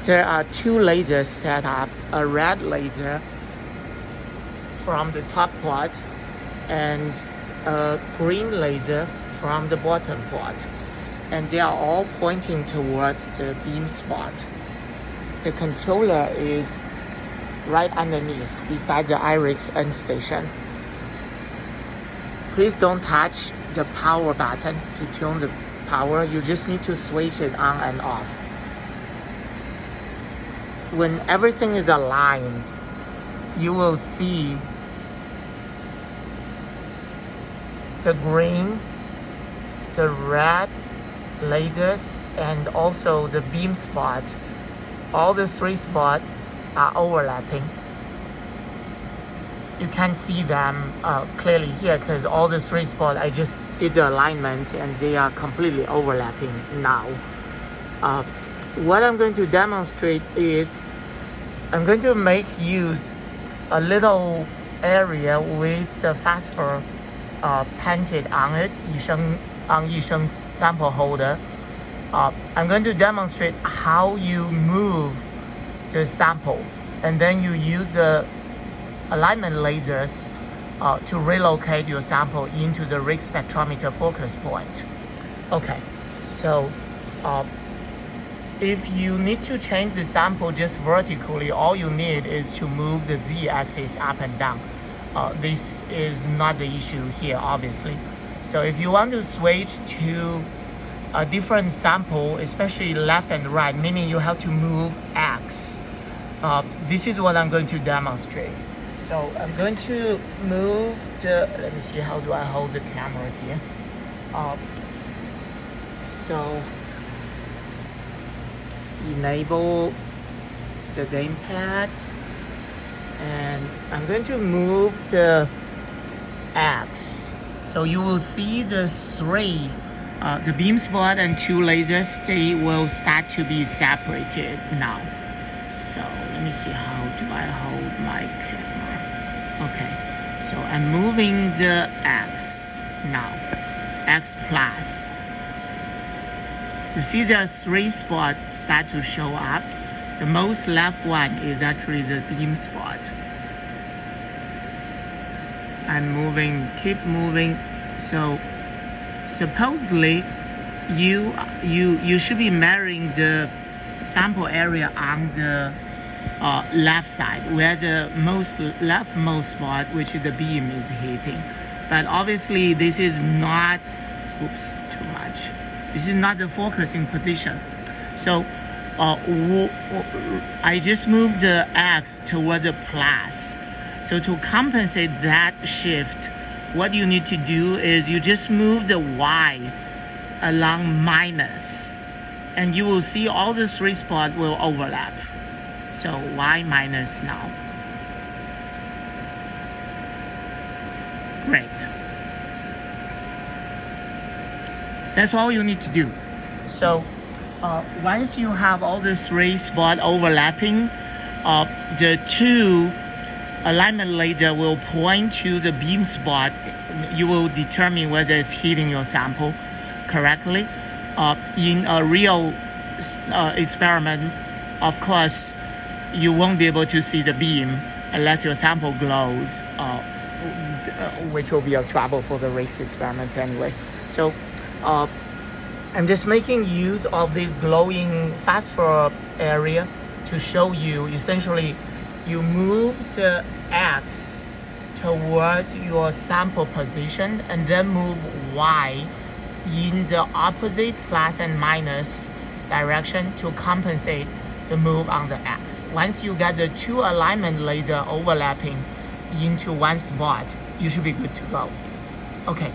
there are two lasers set up, a red laser from the top port and a green laser from the bottom port, and they are all pointing towards the beam spot. The controller is right underneath beside the iRIXS end station. Please don't touch the power button to tune the power. You just need to switch it on and off. When everything is aligned, you will see the green, the red lasers, and also the beam spot. All the three spots are overlapping. You can't see them clearly here because all the three spots, I just did the alignment and they are completely overlapping now. What I'm going to demonstrate is I'm going to make use a little area with the phosphor painted on it, on iRIXS sample holder. I'm going to demonstrate how you move the sample, and then you use the alignment lasers to relocate your sample into the iRIXS spectrometer focus point. Okay, so if you need to change the sample just vertically, all you need is to move the z-axis up and down. This is not the issue here, obviously. So if you want to switch to a different sample, especially left and right, meaning you have to move X, this is what I'm going to demonstrate. So I'm going to move the, let me see, how do I hold the camera here? So enable the gamepad, and I'm going to move the X. So you will see the three, the beam spot and two lasers, they will start to be separated now. So let me see, how do I hold my camera? Okay, so I'm moving the X now, X plus. You see the three spots start to show up. The most left one is actually the beam spot. I'm moving, keep moving. So supposedly you should be measuring the sample area on the left side, where the most leftmost spot, which is the beam, is hitting. But obviously this is not, oops, too much. This is not the focusing position. So I just moved the X towards the plus. So to compensate that shift, what you need to do is you just move the Y along minus, and you will see all the three spots will overlap. So Y minus now. Great. That's all you need to do. So once you have all the three spots overlapping, the two alignment laser will point to the beam spot. You will determine whether it's hitting your sample correctly. In a real experiment, of course, you won't be able to see the beam unless your sample glows, which will be a trouble for the iRIXS experiments anyway. So I'm just making use of this glowing phosphor area to show you, essentially, you move the X towards your sample position and then move Y in the opposite plus and minus direction to compensate the move on the X. Once you get the two alignment laser overlapping into one spot, you should be good to go. Okay.